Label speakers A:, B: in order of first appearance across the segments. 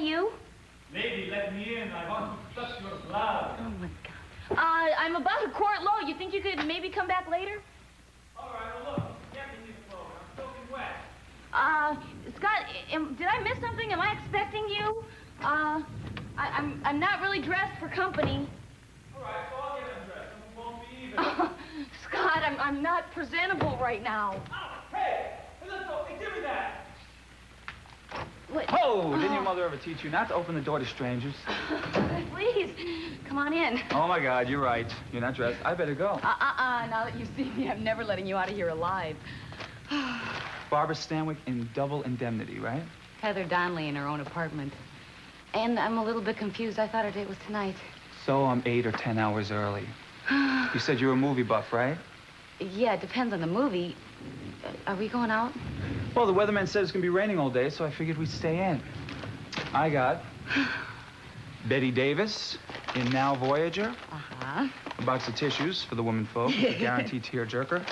A: you?
B: Lady, let me in. I want to touch your blood.
A: Oh, my God. I'm about a quart low. You think you could maybe come back later?
B: All right, well, look. Get me this clothes. I'm soaking wet.
A: Scott, did I miss something? Am I expecting you? I'm not really dressed for company.
B: All right, so I'll get undressed, and we won't be either.
A: Scott, I'm not presentable right now.
B: Oh, hey, let's go. Hey, give me that.
A: What?
C: Oh, didn't your mother ever teach you not to open the door to strangers?
A: Please, come on in.
C: Oh, my God, you're right. You're not dressed. I better go.
A: Now that you've seen me, I'm never letting you out of here alive.
C: Barbara Stanwyck in double indemnity, right?
D: Heather Donnelly in her own apartment. And I'm a little bit confused. I thought her date was tonight.
C: So I'm 8 or 10 hours early. You said you're a movie buff, right?
D: Yeah, it depends on the movie. Are we going out?
C: Well, the weatherman said it's gonna be raining all day, so I figured we'd stay in. I got Betty Davis in Now Voyager.
D: Uh-huh.
C: A box of tissues for the women folk, a guaranteed tearjerker,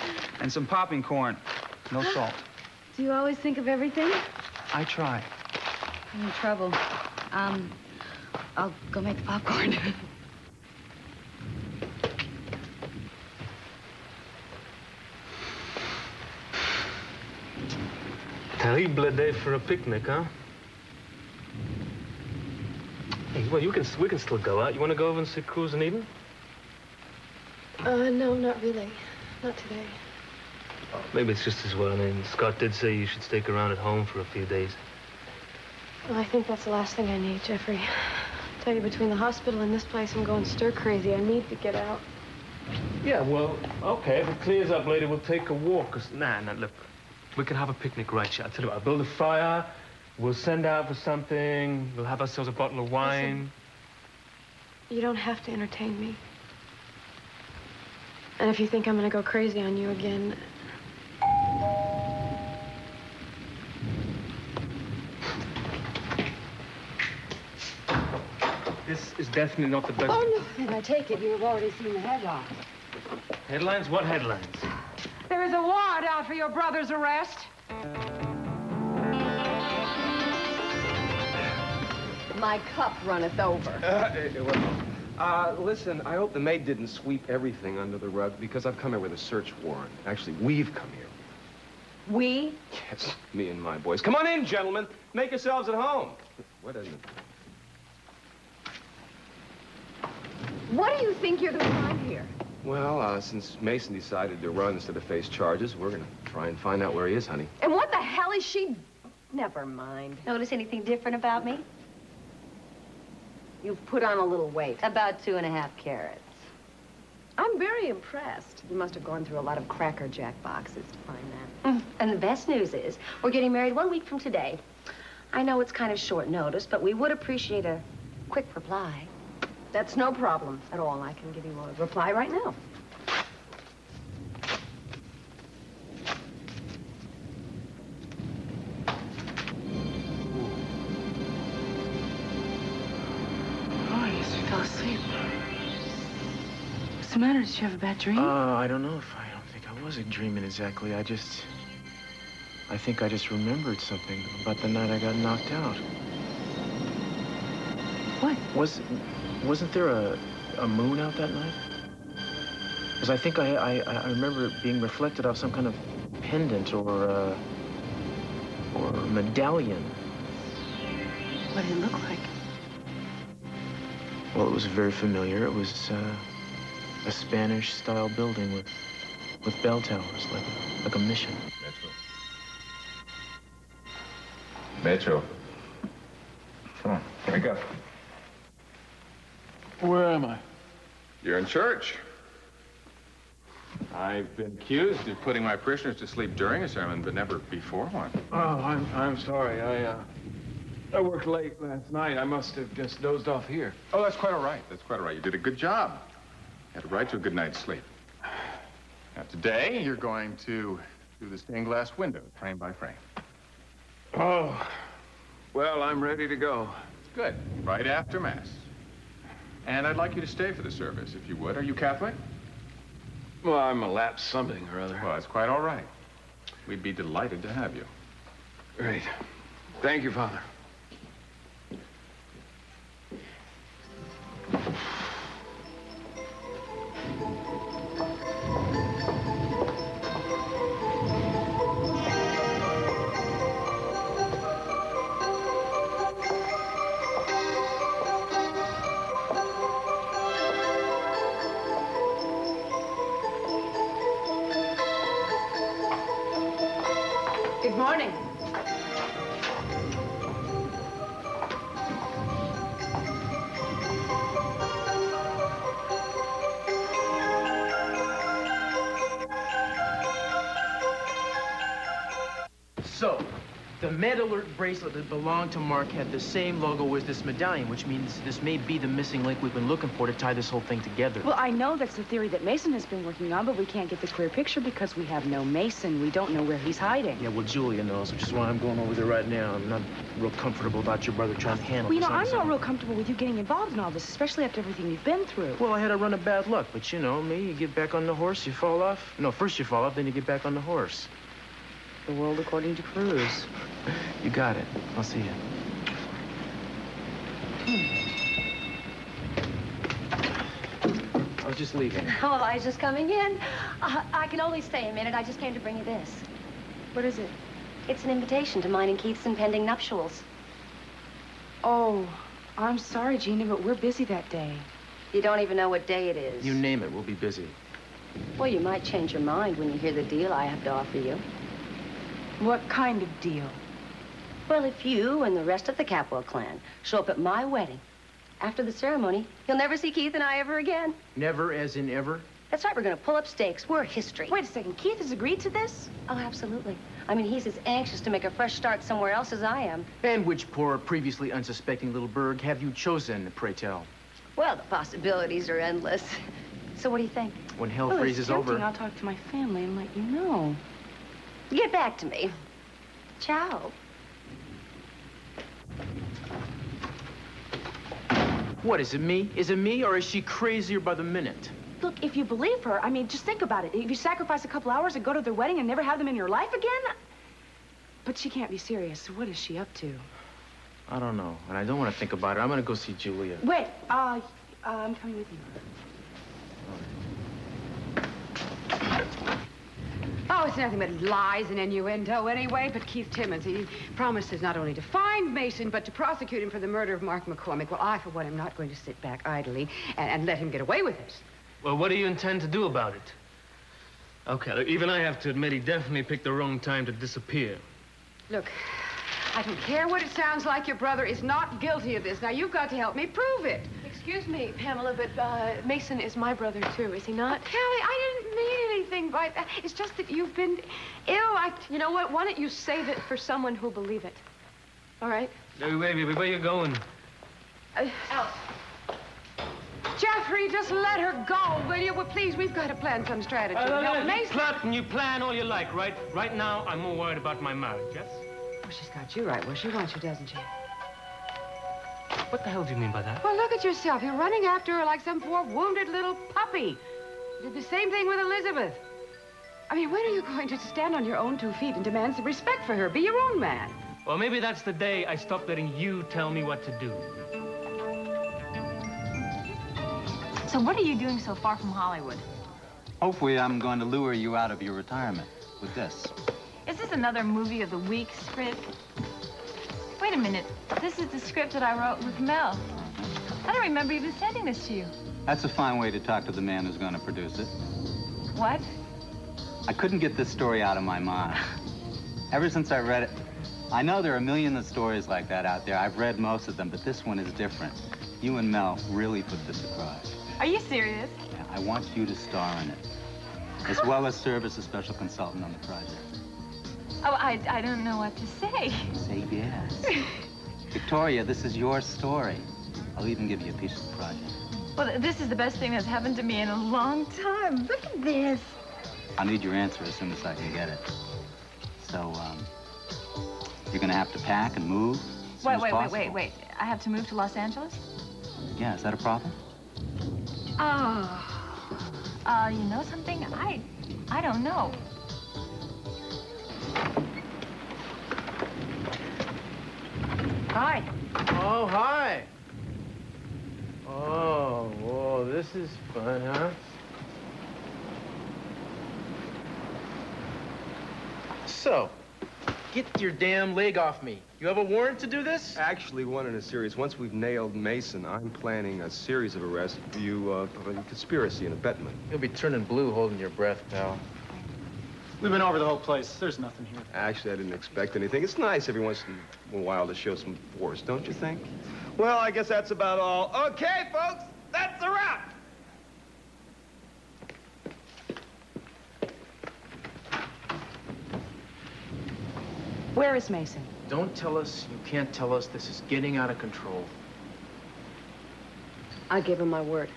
C: and some popping corn. No salt.
D: Do you always think of everything?
C: I try.
D: I'm in trouble. I'll go make the popcorn.
E: Terrible day for a picnic, huh? Hey, well, we can still go out. You want to go over and see Cruz and Idен?
F: No, not really. Not today.
E: Oh, maybe it's just as well. I mean, Scott did say you should stick around at home for a few days.
F: Well, I think that's the last thing I need, Jeffrey. I tell you, between the hospital and this place, I'm going stir crazy. I need to get out.
E: Yeah, well, okay. If it clears up later, we'll take a walk. Nah, look. We can have a picnic right here. I'll tell you what, I'll build a fire. We'll send out for something. We'll have ourselves a bottle of wine.
F: Listen, you don't have to entertain me. And if you think I'm gonna go crazy on you again...
E: This is definitely not the best...
G: Oh, no. And I take it you've already seen the headlines.
E: Headlines? What headlines?
G: There is a warrant out for your brother's arrest.
H: My cup runneth over.
I: Listen, I hope the maid didn't sweep everything under the rug because I've come here with a search warrant. Actually, we've come here.
H: We?
I: Yes, me and my boys. Come on in, gentlemen. Make yourselves at home. What isn't it?
H: What do you think you're gonna find here?
I: Well, since Meyson decided to run instead of face charges, we're gonna try and find out where he is, honey.
H: And what the hell is she... Never mind. Notice anything different about me? You've put on a little weight. About 2.5 carats. I'm very impressed. You must have gone through a lot of Cracker Jack boxes to find that. And the best news is, we're getting married 1 week from today. I know it's kind of short notice, but we would appreciate a quick reply. That's no problem at all. I can give you a reply right now.
D: Oh, yes, you fell asleep. What's the matter? Did you have a bad dream?
J: I don't know if I don't think I wasn't dreaming exactly. I think I just remembered something about the night I got knocked out.
D: What?
J: Wasn't there a moon out that night? Because I think I remember it being reflected off some kind of pendant or medallion.
D: What did it look like?
J: Well, it was very familiar. It was a Spanish-style building with bell towers, like a mission.
I: Metro. Come on, wake up.
J: Where am I?
K: You're in church. I've been accused of putting my parishioners to sleep during a sermon, but never before one.
J: Oh, I'm sorry. I worked late last night. I must have just dozed off here.
K: Oh, that's quite all right. That's quite all right. You did a good job. You had a right to a good night's sleep. Now, today, you're going to do the stained glass window, frame by frame.
J: Oh, well, I'm ready to go.
K: Good. Right after Mass. And I'd like you to stay for the service, if you would. Are you Catholic?
J: Well, I'm a lapsed something or other.
K: Well, that's quite all right. We'd be delighted to have you.
J: Great. Thank you, Father.
F: morning.
J: So, the Med Alert bracelet that belonged to Mark had the same logo as this medallion, which means this may be the missing link we've been looking for to tie this whole thing together.
D: Well, I know that's the theory that Meyson has been working on, but we can't get the clear picture because we have no Meyson. We don't know where he's hiding.
J: Yeah, well, Julia knows, which is why I'm going over there right now. I'm not real comfortable about your brother trying to handle
D: Well,
J: this.
D: I'm not real comfortable with you getting involved in all this, especially after everything you've been through.
J: Well, I had a run of bad luck, but you know me, you get back on the horse, you fall off. No, first you fall off, then you get back on the horse.
D: The world according to Cruz.
J: You got it. I'll see you. I was just leaving.
H: Oh, Elijah's coming in. I can only stay a minute. I just came to bring you this.
F: What is it?
H: It's an invitation to mine and Keith's impending nuptials.
D: Oh, I'm sorry, Gina, but we're busy that day.
H: You don't even know what day it is.
J: You name it, we'll be busy.
H: Well, you might change your mind when you hear the deal I have to offer you.
D: What kind of deal?
H: Well, if you and the rest of the Capwell clan show up at my wedding, after the ceremony, you'll never see Keith and I ever again.
J: Never as in ever?
H: That's right, we're gonna pull up stakes. We're history.
D: Wait a second, Keith has agreed to this?
H: Oh, absolutely. I mean, he's as anxious to make a fresh start somewhere else as I am.
J: And which poor, previously unsuspecting little burg have you chosen, pray tell?
H: Well, the possibilities are endless. So what do you think?
J: When hell
D: Well,
J: freezes
D: it's tempting.
J: over.
D: I'll talk to my family and let you know.
H: Get back to me. Ciao.
J: What, is it me? Is it me, or is she crazier by the minute?
D: Look, if you believe her, I mean, just think about it. If you sacrifice a couple hours and go to their wedding and never have them in your life again? But she can't be serious, so what is she up to?
J: I don't know, and I don't want to think about it. I'm gonna go see Julia.
D: Wait, I'm coming with you.
G: Oh, it's nothing but lies and innuendo anyway, but Keith Timmons, he promises not only to find Meyson, but to prosecute him for the murder of Mark McCormick. Well, I, for one, am not going to sit back idly and let him get away with it.
E: Well, what do you intend to do about it? Okay, look, even I have to admit he definitely picked the wrong time to disappear.
G: Look, I don't care what it sounds like, your brother is not guilty of this. Now, you've got to help me prove it.
F: Excuse me, Pamela, but Meyson is my brother, too, is he not?
G: Kelly, I didn't mean anything by that. It's just that you've been ill.
F: You know what? Why don't you save it for someone who'll believe it? All right?
E: Wait, where are you going?
F: Out.
G: Jeffrey, just let her go, will you? Well, please, we've got to plan some strategy. Help Meyson.
E: You plan all you like, right? Right now, I'm more worried about my marriage, yes?
G: Well, she's got you right where she wants you, doesn't she?
E: What the hell do you mean by that?
G: Well, look at yourself. You're running after her like some poor wounded little puppy. You did the same thing with Elizabeth. I mean, when are you going to stand on your own 2 feet and demand some respect for her? Be your own man.
E: Well, maybe that's the day I stop letting you tell me what to do.
A: So what are you doing so far from Hollywood?
L: Hopefully, I'm going to lure you out of your retirement with this.
A: Is this another movie of the week script? Wait a minute. This is the script that I wrote with Mel. I don't remember even sending this to you.
L: That's a fine way to talk to the man who's going to produce it.
A: What?
L: I couldn't get this story out of my mind. Ever since I read it, I know there are a million of stories like that out there. I've read most of them, but this one is different. You and Mel really put this across.
A: Are you serious?
L: Yeah, I want you to star in it, as well as serve as a special consultant on the project.
A: Oh, I don't know what to say.
L: Say yes. Victoria, this is your story. I'll even give you a piece of the project.
A: Well, this is the best thing that's happened to me in a long time. Look at this.
L: I'll need your answer as soon as I can get it. So, you're gonna have to pack and move as soon as possible.
A: Wait. I have to move to Los Angeles?
L: Yeah, is that a problem?
A: You know something? I don't know.
G: Hi.
J: Oh, hi. Oh, whoa, this is fun, huh? So, get your damn leg off me. You have a warrant to do this?
I: Actually, one in a series. Once we've nailed Meyson, I'm planning a series of arrests for you of a conspiracy and abetment.
J: You'll be turning blue holding your breath, pal.
C: We've been over the whole place. There's nothing here.
I: Actually, I didn't expect anything. It's nice every once in a while to show some force, don't you think?
M: Well, I guess that's about all. Okay, folks, that's a wrap.
D: Where is Meyson?
J: Don't tell us you can't tell us. This is getting out of control.
F: I gave him my word.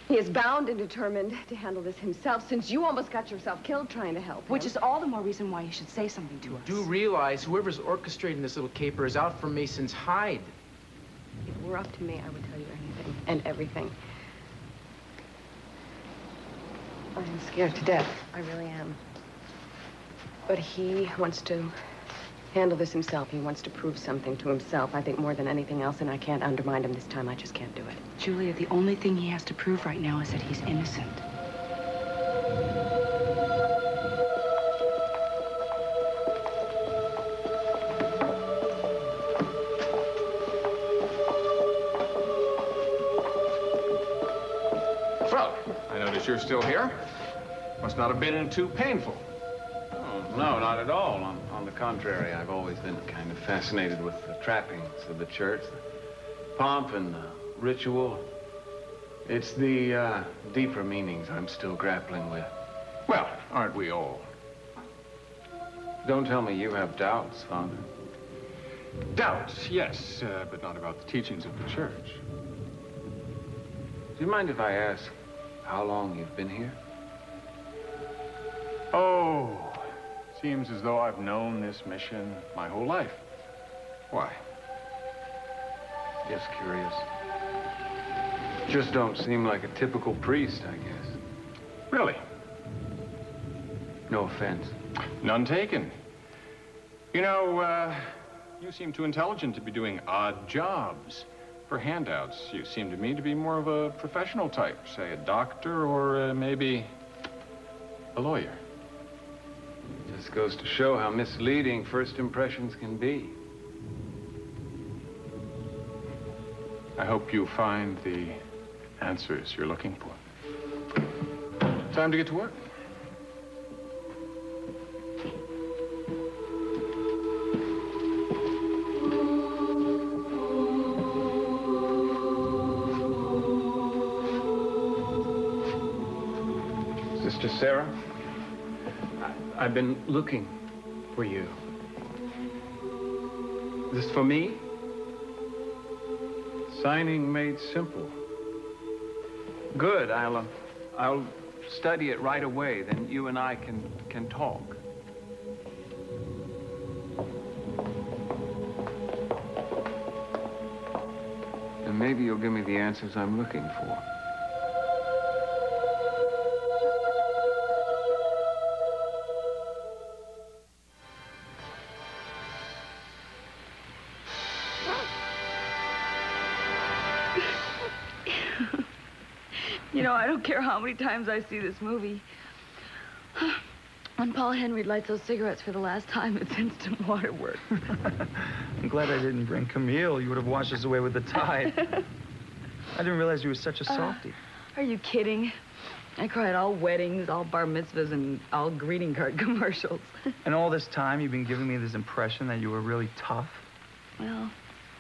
F: He is bound and determined to handle this himself, since you almost got yourself killed trying to help him.
D: Which is all the more reason why you should say something to us.
J: Do realize whoever's orchestrating this little caper is out for Mason's hide.
F: If it were up to me, I would tell you anything and everything. I am scared to death. I really am. But he wants to handle this himself. He wants to prove something to himself, I think, more than anything else, and I can't undermine him this time. I just can't do it.
D: Julia, the only thing he has to prove right now is that he's innocent.
K: Well, I notice you're still here. Must not have been too painful.
N: No, not at all. On the contrary, I've always been kind of fascinated with the trappings of the church, the pomp and the ritual. It's the deeper meanings I'm still grappling with.
K: Well, aren't we all?
N: Don't tell me you have doubts, Father.
K: Doubts, yes, but not about the teachings of the church.
N: Do you mind if I ask how long you've been here?
K: Oh. Seems as though I've known this mission my whole life. Why?
N: Just curious. Just don't seem like a typical priest, I guess.
K: Really?
N: No offense.
K: None taken. You know, you seem too intelligent to be doing odd jobs. For handouts, you seem to me to be more of a professional type, say a doctor or maybe a lawyer.
N: Just goes to show how misleading first impressions can be.
K: I hope you find the answers you're looking for. Time to get to work.
N: Sister Sarah? I've been looking for you. Is this for me? Signing made simple. Good. I'll study it right away. Then you and I can talk. And maybe you'll give me the answers I'm looking for.
D: You know, I don't care how many times I see this movie. When Paul Henry lights those cigarettes for the last time, it's instant waterworks.
C: I'm glad I didn't bring Camille. You would have washed us away with the tide. I didn't realize you were such a softie.
D: Are you kidding? I cried all weddings, all bar mitzvahs, and all greeting card commercials.
C: And all this time, you've been giving me this impression that you were really tough?
D: Well...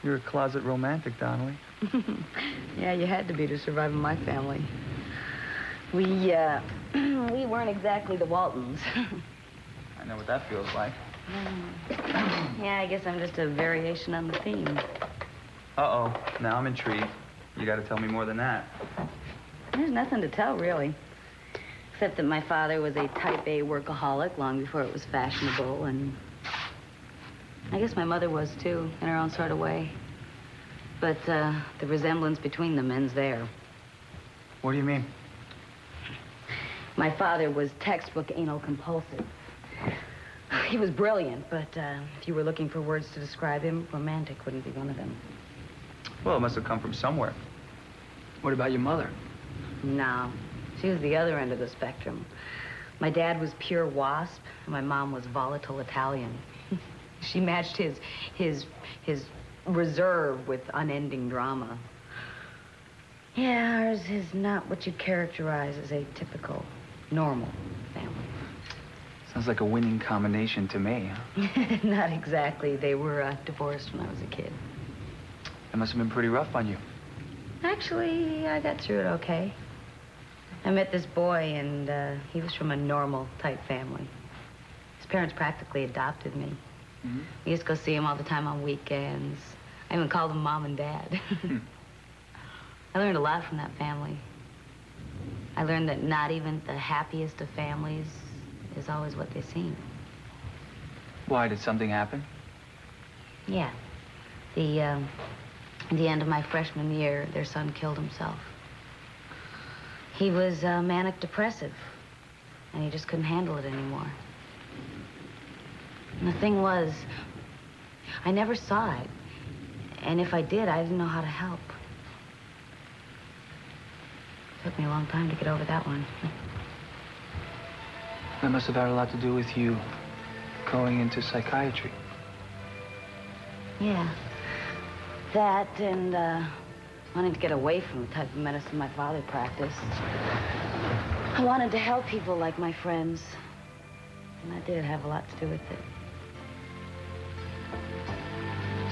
C: You're a closet romantic, Donnelly.
D: Yeah, you had to be to survive in my family. We weren't exactly the Waltons.
C: I know what that feels like.
D: Yeah, I guess I'm just a variation on the theme.
C: Uh-oh. Now I'm intrigued. You got to tell me more than that.
D: There's nothing to tell, really. Except that my father was a type A workaholic long before it was fashionable, and I guess my mother was, too, in her own sort of way. But the resemblance between them ends there.
C: What do you mean?
D: My father was textbook anal compulsive. He was brilliant, but if you were looking for words to describe him, romantic wouldn't be one of them.
C: Well, it must have come from somewhere. What about your mother?
D: No, she was the other end of the spectrum. My dad was pure wasp, and my mom was volatile Italian. She matched his reserve with unending drama. Yeah, ours is not what you characterize as a typical, normal family.
C: Sounds like a winning combination to me, huh?
D: Not exactly. They were divorced when I was a kid.
C: That must have been pretty rough on you.
D: Actually, I got through it okay. I met this boy, and he was from a normal type family. His parents practically adopted me. Mm-hmm. We used to go see him all the time on weekends. I even called them Mom and Dad. I learned a lot from that family. I learned that not even the happiest of families is always what they seem.
C: Why? Did something happen?
D: Yeah. At the end of my freshman year, their son killed himself. He was manic depressive, and he just couldn't handle it anymore. And the thing was, I never saw it. And if I did, I didn't know how to help. It took me a long time to get over that one.
C: That must have had a lot to do with you going into psychiatry.
D: Yeah. That and wanting to get away from the type of medicine my father practiced. I wanted to help people like my friends. And that did have a lot to do with it.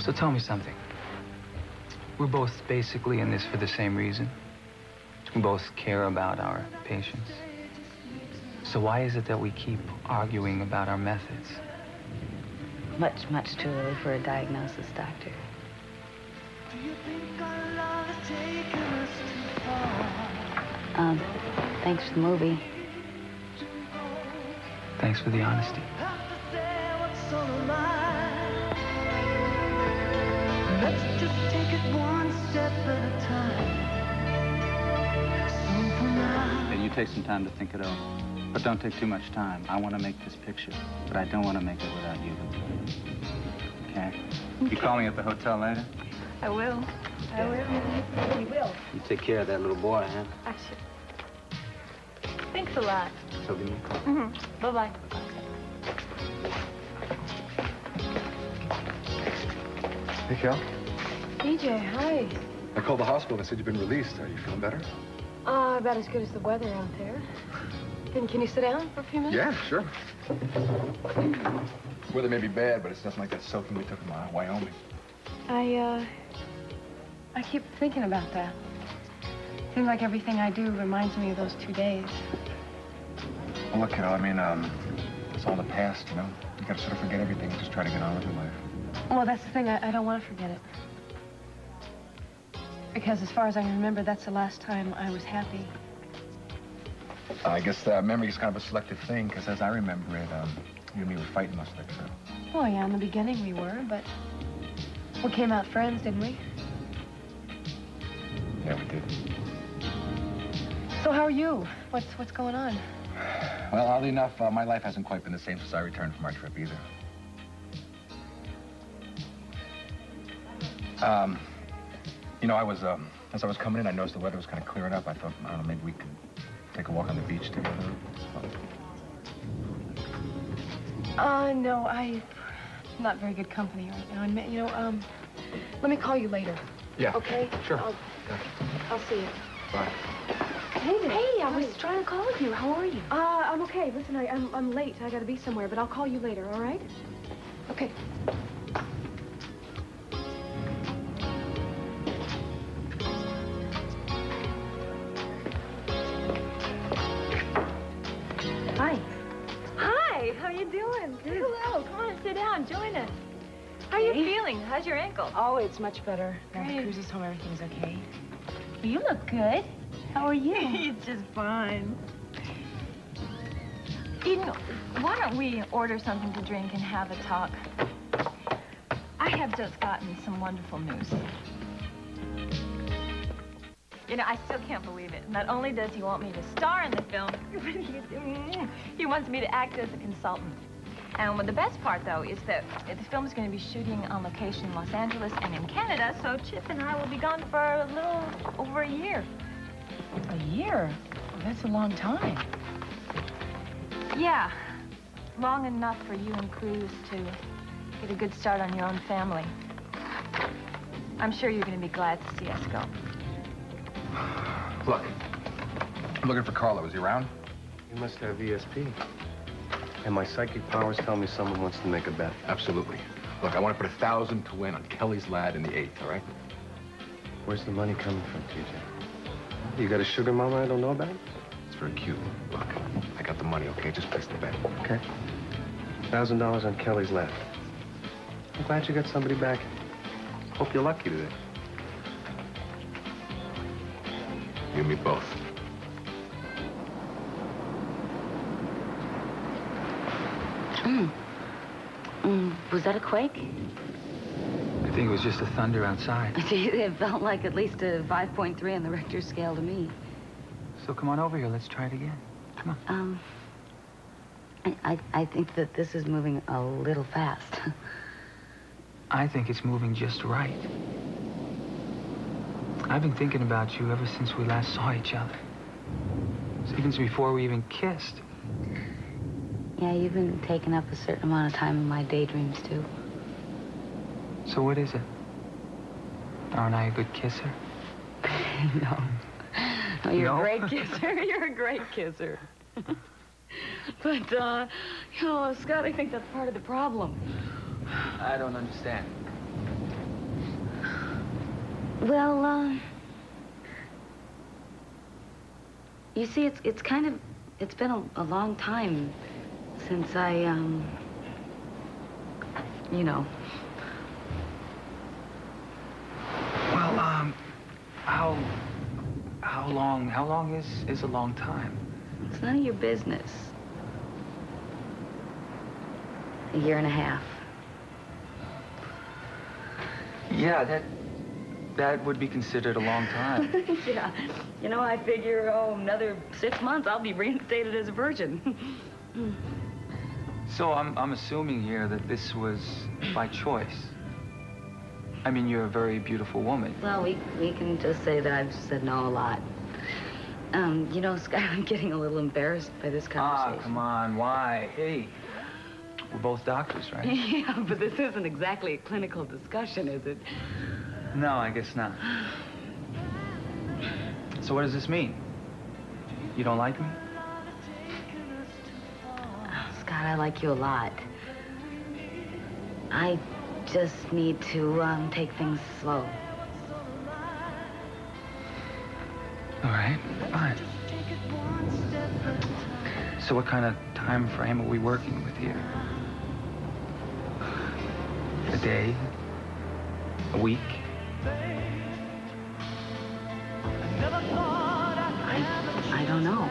C: So tell me something. We're both basically in this for the same reason. We both care about our patients. So why is it that we keep arguing about our methods?
D: Much, much too early for a diagnosis, Doctor. Thanks for the movie.
C: Thanks for the honesty.
O: Let's just take it one step at a time. So for now.
L: Yeah, you take some time to think it over. But don't take too much time. I want to make this picture, but I don't want to make it without you. Okay? You call me at the hotel later?
A: I will. I will. You will.
L: You take care of that little boy, huh?
A: Actually. Thanks a lot.
L: So give me a call.
A: Mm-hmm. Bye-bye.
P: Hey, Kel.
F: DJ, hi.
P: I called the hospital. They said you've been released. Are you feeling better?
F: About as good as the weather out there. Can you sit down for a few minutes?
P: Yeah, sure. Weather may be bad, but it's nothing like that soaking we took in Wyoming.
F: I keep thinking about that. Seems like everything I do reminds me of those 2 days.
P: Well, look, Kel, I mean, it's all the past, you know? You gotta sort of forget everything and just try to get on with your life.
F: Well, that's the thing. I don't want to forget it. Because as far as I can remember, that's the last time I was happy.
P: I guess memory is kind of a selective thing, because as I remember it, you and me were fighting most of the trip.
F: Oh, yeah, in the beginning we were, but we came out friends, didn't we?
P: Yeah, we did.
F: So how are you? What's going on?
P: Well, oddly enough, my life hasn't quite been the same since I returned from our trip either. You know, as I was coming in, I noticed the weather was kind of clearing up. I thought, I don't know, maybe we could take a walk on the beach together.
F: No, I'm not very good company right now. And, you know, let me call you later.
P: Yeah.
F: Okay?
P: Sure.
F: I'll see you.
P: Bye.
F: Hey there.
H: Hey, I was trying to call you. How are you?
F: I'm okay. Listen, I'm late. I gotta be somewhere, but I'll call you later, all right? Okay.
A: Hi. Hi, how you doing? Good. Hello, come on, sit down, join us. How are you feeling? How's your ankle?
F: Oh, it's much better. Now
A: Great.
F: the Cruise is home, everything's okay.
A: You look good. How are you? It's just fine. Eden, why don't we order something to drink and have a talk? I have just gotten some wonderful news. You know, I still can't believe it. Not only does he want me to star in the film, but he wants me to act as a consultant. And the best part, though, is that the film is going to be shooting on location in Los Angeles and in Canada, so Chip and I will be gone for a little over a year.
F: A year? Well, that's a long time.
A: Yeah, long enough for you and Cruz to get a good start on your own family. I'm sure you're going to be glad to see us go.
P: Look, I'm looking for Carlo. Is he around?
E: You must have ESP.
I: And my psychic powers tell me someone wants to make a bet.
P: Absolutely. Look, I want to put 1,000 to win on Kelly's lad in the 8th, all right?
I: Where's the money coming from, TJ? You got a sugar mama I don't know about?
P: It's very cute. Look, I got the money, okay? Just place the bet.
I: Okay. $1,000 on Kelly's lad. I'm glad you got somebody back. Hope you're lucky today.
P: You and me both.
D: Was that a quake?
C: I think it was just the thunder outside.
D: It felt like at least a 5.3 on the Richter scale to me.
C: So come on over here. Let's try it again. Come on.
D: I think that this is moving a little fast.
C: I think it's moving just right. I've been thinking about you ever since we last saw each other. Even before we even kissed.
D: Yeah, you've been taking up a certain amount of time in my daydreams, too.
C: So what is it? Aren't I a good kisser?
D: No. No, you're
C: No?
D: a great kisser. You're a great kisser. But, you know, Scott, I think that's part of the problem.
C: I don't understand.
D: Well, you see, it's been a long time since I, you know.
C: Well, how long is a long time?
D: It's none of your business. A year and a half.
C: Yeah, that would be considered a long time.
D: Yeah. You know, I figure, another 6 months, I'll be reinstated as a virgin.
C: So I'm assuming here that this was by choice. I mean, you're a very beautiful woman.
D: Well, we can just say that I've said no a lot. You know, Scott, I'm getting a little embarrassed by this conversation.
C: Ah, come on, why? Hey, we're both doctors, right?
D: Yeah, but this isn't exactly a clinical discussion, is it?
C: No, I guess not. So what does this mean? You don't like me?
D: Scott, I like you a lot. I just need to take things slow.
C: All right, fine. So what kind of time frame are we working with here? A day? A week?
D: I don't know.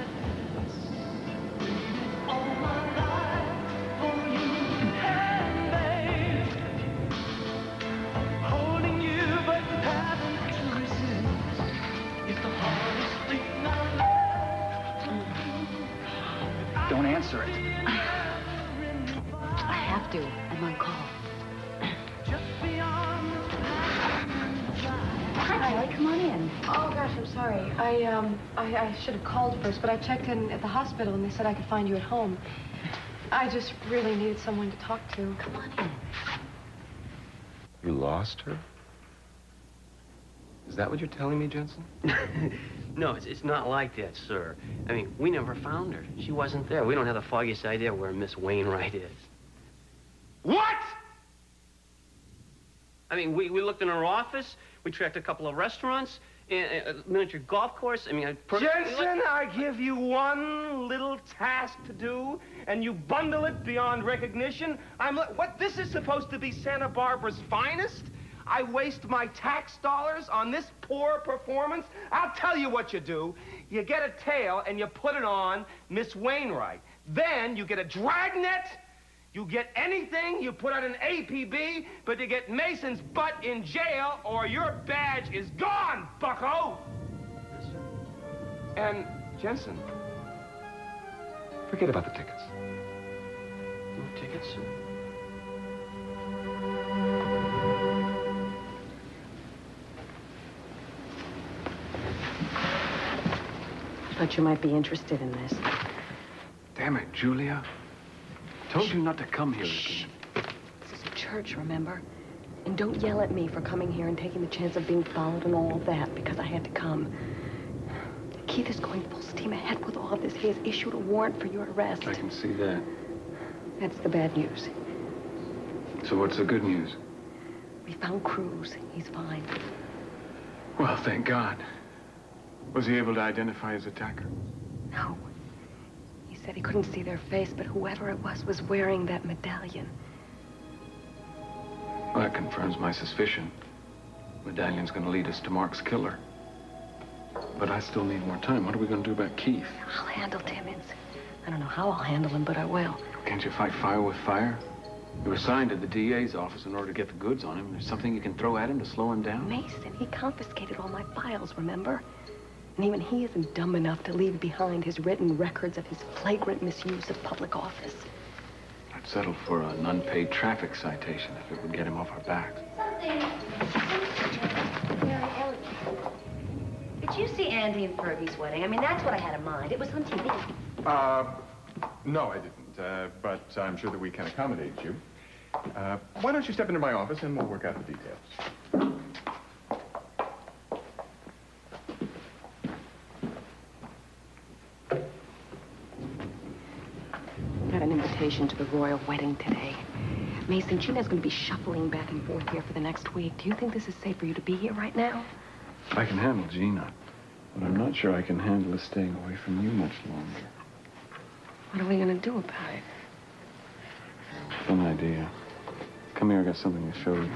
C: Don't answer it.
D: I have to. I'm on call. Hi, come on in.
F: Oh, gosh, I'm sorry. I should have called first, but I checked in at the hospital, and they said I could find you at home. I just really needed someone to talk to.
D: Come on in.
I: You lost her? Is that what you're telling me, Jensen?
Q: No, it's not like that, sir. I mean, we never found her. She wasn't there. We don't have the foggiest idea where Miss Wainwright is. What? I mean, we looked in her office. We tracked a couple of restaurants, a miniature golf course. I mean,
B: Jensen, I give you one little task to do, and you bundle it beyond recognition. What? This is supposed to be Santa Barbara's finest? I waste my tax dollars on this poor performance? I'll tell you what you do. You get a tail and you put it on Miss Wainwright. Then you get a dragnet. You get anything, you put on an APB, but you get Mason's butt in jail or your badge is gone, bucko!
I: And, Jensen, forget about the tickets.
Q: No tickets, sir?
F: Thought you might be interested in this.
I: Damn it, Julia. Told you not to come here again.
F: This is a church, remember? And don't yell at me for coming here and taking the chance of being followed and all of that, because I had to come. Keith is going full steam ahead with all of this. He has issued a warrant for your arrest.
I: I can see that.
F: That's the bad news.
K: So what's the good news?
F: We found Cruz. He's fine.
K: Well, thank God. Was he able to identify his attacker?
F: No. He said he couldn't see their face, but whoever it was wearing that medallion.
K: Well, that confirms my suspicion. Medallion's gonna lead us to Mark's killer. But I still need more time. What are we gonna do about Keith?
F: I'll handle Timmons. I don't know how I'll handle him, but I will.
K: Can't you fight fire with fire? You were assigned to the DA's office in order to get the goods on him. There's something you can throw at him to slow him down?
F: Mason, he confiscated all my files, remember? And even he isn't dumb enough to leave behind his written records of his flagrant misuse of public office.
K: I'd settle for an unpaid traffic citation if it would get him off our backs.
H: Did you see Andy and Fergie's wedding? I mean, that's what I had in mind. It was on TV.
K: No, I didn't. But I'm sure that we can accommodate you. Why don't you step into my office and we'll work out the details.
F: Got an invitation to the royal wedding today. Mason, Gina's going to be shuffling back and forth here for the next week. Do you think this is safe for you to be here right now?
K: I can handle Gina, but I'm not sure I can handle us staying away from you much longer.
F: What are we going to do about it?
K: An idea. Come here, I got something to show you.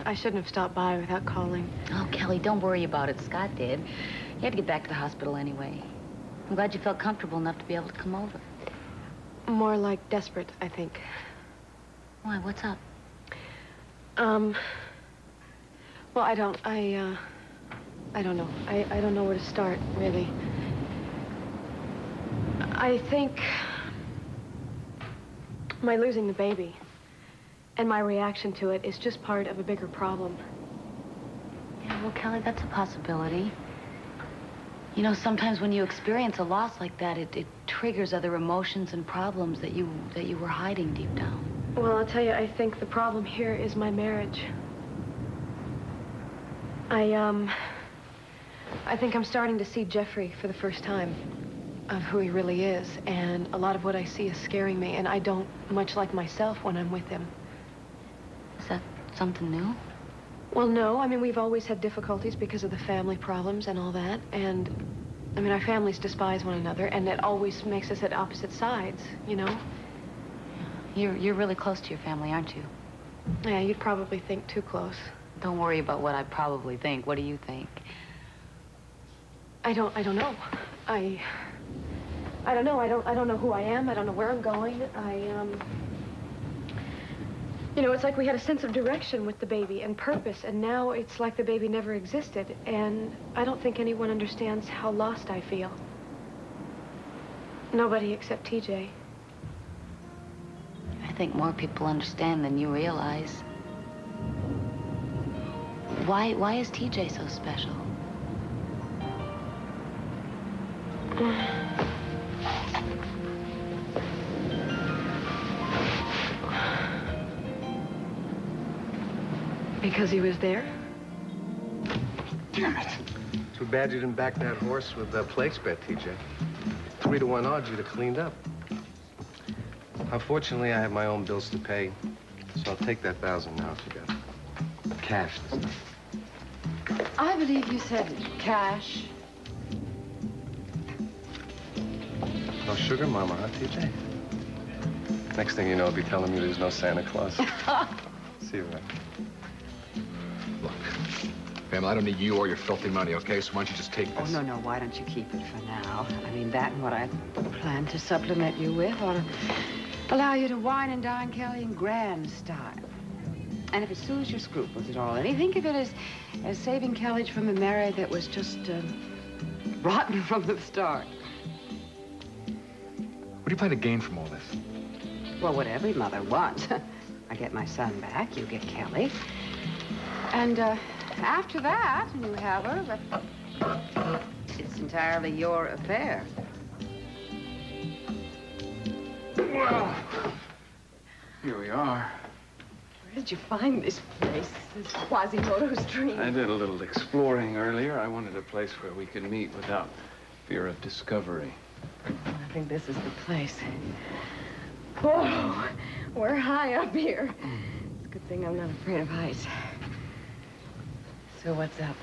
F: I shouldn't have stopped by without calling.
D: Oh, Kelly, don't worry about it. Scott did. He had to get back to the hospital anyway. I'm glad you felt comfortable enough to be able to come over.
F: More like desperate, I think.
D: Why, what's up?
F: Well, I don't know. I don't know where to start, really. I think my losing the baby and my reaction to it is just part of a bigger problem.
D: Yeah, well, Kelly, that's a possibility. You know, sometimes when you experience a loss like that, it triggers other emotions and problems that you were hiding deep down.
F: Well, I'll tell you, I think the problem here is my marriage. I think I'm starting to see Jeffrey for the first time of who he really is, and a lot of what I see is scaring me, and I don't much like myself when I'm with him.
D: Is that something new?
F: Well, no. I mean, we've always had difficulties because of the family problems and all that, and, I mean, our families despise one another, and it always makes us at opposite sides, you know?
D: You're really close to your family, aren't you?
F: Yeah, you'd probably think too close.
D: Don't worry about what I probably think. What do you think?
F: I don't know. I don't know. I don't know who I am. I don't know where I'm going. You know, it's like we had a sense of direction with the baby and purpose, and now it's like the baby never existed, and I don't think anyone understands how lost I feel. Nobody except TJ.
D: I think more people understand than you realize. Why is TJ so special?
F: Because he was there?
I: Damn it. Too bad you didn't back that horse with the place bet, TJ. 3-to-1 odds you'd have cleaned up. Unfortunately, I have my own bills to pay, so I'll take that $1,000 now if you got it. Cash this time.
G: I believe you said cash.
I: No sugar, Mama, huh, TJ? Next thing you know, I'll be telling you there's no Santa Claus. See you then.
P: Look, Pamela, I don't need you or your filthy money, okay? So why don't you just take this?
G: Oh, no, why don't you keep it for now? I mean, that and what I plan to supplement you with ought to allow you to wine and dine Kelly in grand style. And if it soothes your scruples at all, and you think of it as saving Kelly from a marriage that was just rotten from the start.
P: What do you plan to gain from all this?
G: Well, what every mother wants. I get my son back, you get Kelly. And after that, and you have her, but it's entirely your affair.
K: Well, here we are.
F: Where did you find this place, this Quasimodo's dream?
N: I did a little exploring earlier. I wanted a place where we could meet without fear of discovery.
F: I think this is the place. Whoa, we're high up here. It's a good thing I'm not afraid of heights. So what's up?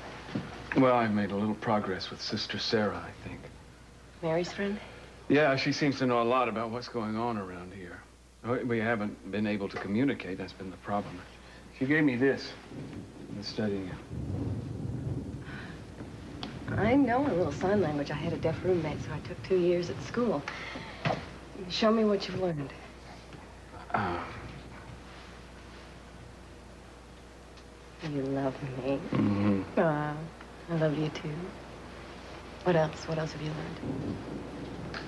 N: Well, I've made a little progress with Sister Sara, I think.
F: Mary's friend?
N: Yeah, she seems to know a lot about what's going on around here. We haven't been able to communicate. That's been the problem. She gave me this. I've been studying it.
F: I know a little sign language. I had a deaf roommate, so I took 2 years at school. Show me what you've learned. You love me.
N: Mm-hmm.
F: I love you, too. What else? What else have you learned?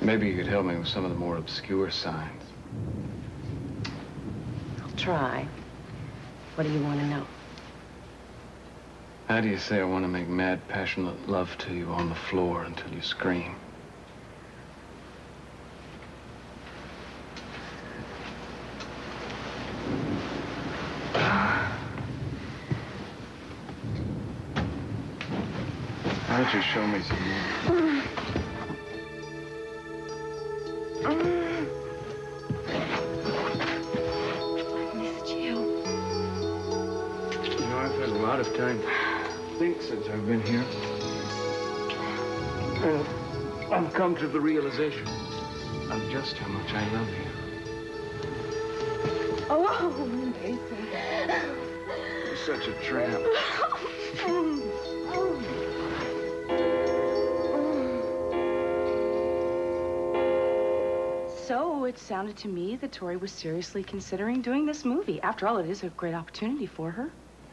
N: Maybe you could help me with some of the more obscure signs.
F: I'll try. What do you want to know?
N: How do you say I want to make mad, passionate love to you on the floor until you scream? Why don't you show me some more?
F: I missed you.
N: You know, I've had a lot of time to think since I've been here. And I've come to the realization of just how much I love you.
F: Oh, Meison.
N: You're such a tramp.
R: So it sounded to me that Tori was seriously considering doing this movie. After all, it is a great opportunity for her.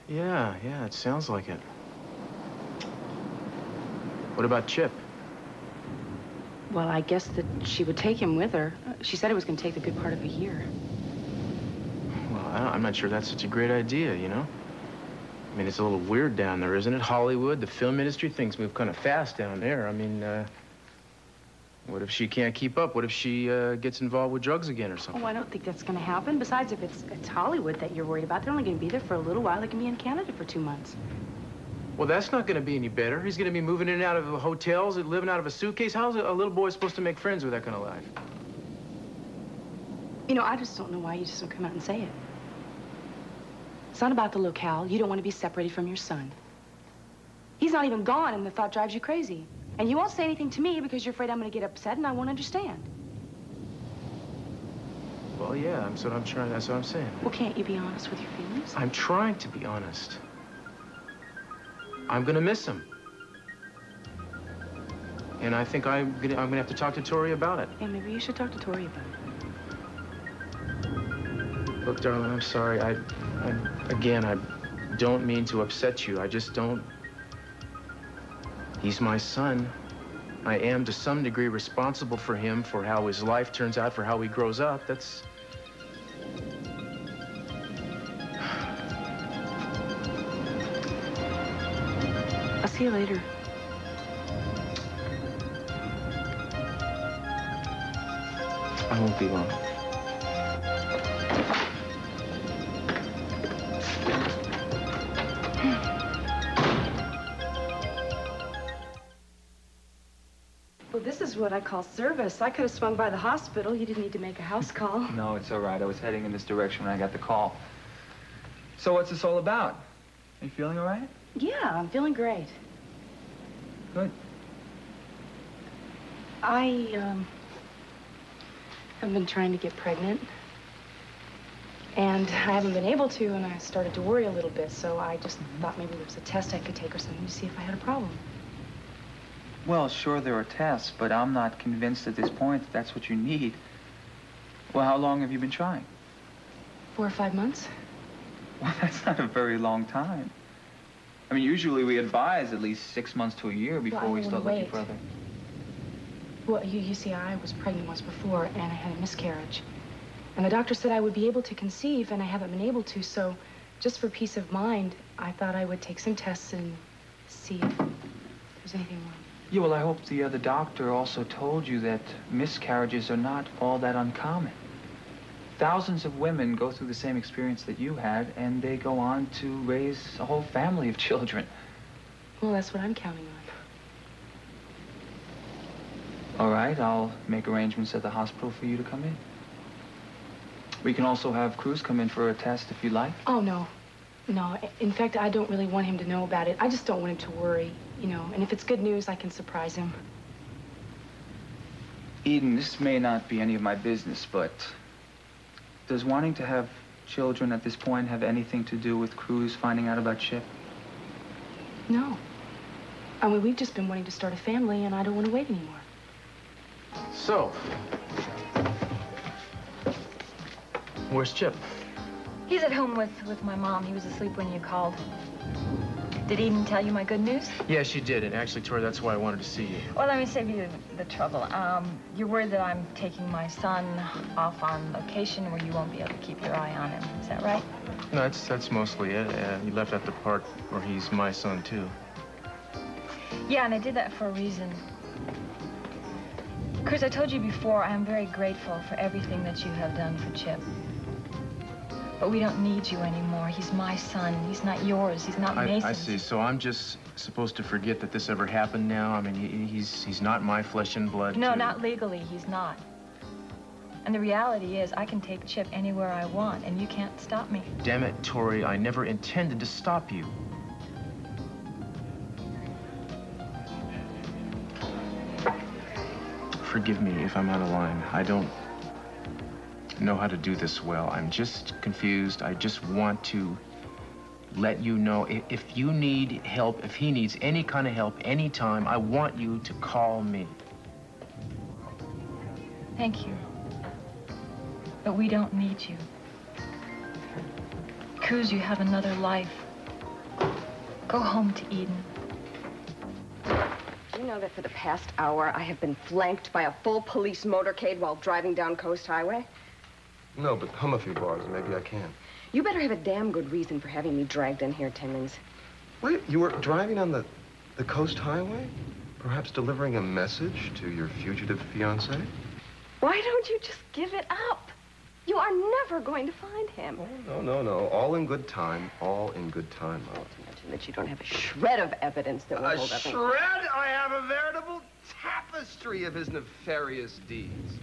J: Yeah, it sounds like it. What about Chip?
R: Well, I guess that she would take him with her. She said it was going to take the good part of a year.
J: Well, I'm not sure that's such a great idea, you know? I mean, it's a little weird down there, isn't it? Hollywood, the film industry, things move kind of fast down there. I mean, what if she can't keep up? What if she gets involved with drugs again or something?
R: Oh, I don't think that's going to happen. Besides, if it's Hollywood that you're worried about, they're only going to be there for a little while. They can be in Canada for 2 months.
J: Well, that's not going to be any better. He's going to be moving in and out of hotels, living out of a suitcase. How's a little boy supposed to make friends with that kind of life?
R: You know, I just don't know why you just don't come out and say it. It's not about the locale. You don't want to be separated from your son. He's not even gone, and the thought drives you crazy. And you won't say anything to me because you're afraid I'm going to get upset and I won't understand.
J: Well, yeah, that's what I'm saying.
R: Well, can't you be honest with your feelings?
J: I'm trying to be honest. I'm gonna miss him. And I think I'm gonna have to talk to Tori about it.
R: Yeah, maybe you should talk to Tori about it.
J: Look, darling, I'm sorry. Again, I don't mean to upset you. I just don't. He's my son. I am, to some degree, responsible for him, for how his life turns out, for how he grows up. That's...
R: I'll see you later.
J: I won't be long.
R: Well, this is what I call service. I could have swung by the hospital. You didn't need to make a house call.
C: No, it's all right. I was heading in this direction when I got the call. So what's this all about? Are you feeling all right?
R: Yeah, I'm feeling great.
C: Good.
R: I, have been trying to get pregnant. And I haven't been able to, and I started to worry a little bit, so I just thought maybe there was a test I could take or something to see if I had a problem.
C: Well, sure, there are tests, but I'm not convinced at this point that that's what you need. Well, how long have you been trying?
R: 4 or 5 months.
C: Well, that's not a very long time. I mean, usually we advise at least 6 months to a year before we start looking further.
R: Well, you see, I was pregnant once before, and I had a miscarriage. And the doctor said I would be able to conceive, and I haven't been able to, so just for peace of mind, I thought I would take some tests and see if there's anything wrong.
C: Yeah, well, I hope the doctor also told you that miscarriages are not all that uncommon. thousands of women go through the same experience that you had, and they go on to raise a whole family of children.
R: Well, that's what I'm counting on.
C: All right, I'll make arrangements at the hospital for you to come in. We can also have Cruz come in for a test if you like.
R: Oh, no. No, in fact, I don't really want him to know about it. I just don't want him to worry, you know. And if it's good news, I can surprise him.
C: Eden, this may not be any of my business, but does wanting to have children at this point have anything to do with Cruz finding out about Chip?
R: No. I mean, we've just been wanting to start a family, and I don't want to wait anymore.
J: So, where's Chip?
A: He's at home with my mom. He was asleep when you called. Did Eden tell you my good news?
J: Yeah, she did. And actually, Tori, that's why I wanted to see you.
A: Well, let me save you the trouble. You're worried that I'm taking my son off on location where you won't be able to keep your eye on him. Is that right?
J: No, that's mostly it. You left out the part where he's my son, too.
A: Yeah, and I did that for a reason. Cruz, I told you before, I am very grateful for everything that you have done for Chip. But we don't need you anymore. He's my son. He's not yours. He's not Mason's.
J: I see. So I'm just supposed to forget that this ever happened now? I mean, he's not my flesh and blood,
A: No,
J: too.
A: not legally. He's not. And the reality is, I can take Chip anywhere I want, and you can't stop me.
J: Damn it, Tori. I never intended to stop you. Forgive me if I'm out of line. I don't know how to do this well. I'm just confused. I just want to let you know if you need help, if he needs any kind of help anytime, I want you to call me.
A: Thank you. But we don't need you. Cruz, you have another life. Go home to Eden.
F: Do you know that for the past hour, I have been flanked by a full police motorcade while driving down Coast Highway?
I: No, but hum a few bars, maybe I can.
F: You better have a damn good reason for having me dragged in here, Timmons.
I: Wait, you were driving on the Coast Highway? Perhaps delivering a message to your fugitive fiancé?
F: Why don't you just give it up? You are never going to find him.
I: Oh, no. All in good time. All in good time, Mom.
F: Not to mention that you don't have a shred of evidence that will hold up.
B: A shred? I have a veritable tapestry of his nefarious deeds.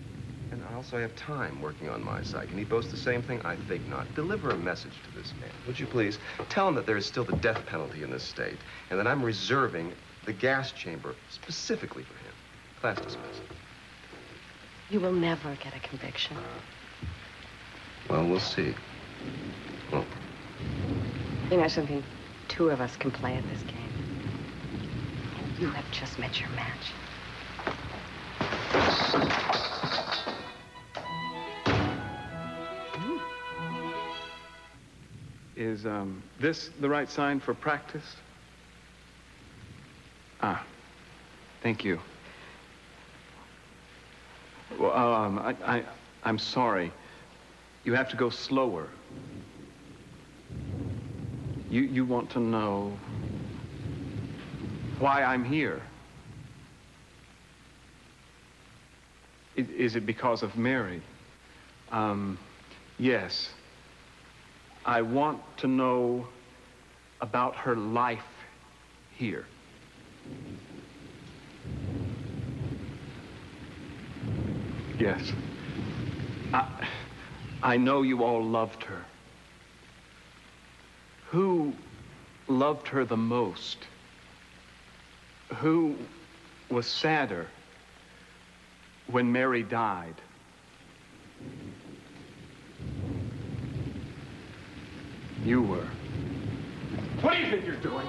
I: And I also have time working on my side. Can he boast the same thing? I think not. Deliver a message to this man, would you please? Tell him that there is still the death penalty in this state, and that I'm reserving the gas chamber specifically for him. Class dismissed.
F: You will never get a conviction.
I: Well, we'll see. Well.
F: You know something? Two of us can play at this game. And you have just met your match.
K: Is this the right sign for practice? Ah, thank you. Well, I'm sorry. You have to go slower. You want to know why I'm here. Is it because of Mary? Yes. I want to know about her life here. Yes. I know you all loved her. Who loved her the most? Who was sadder when Mary died? You were. What do you think you're doing?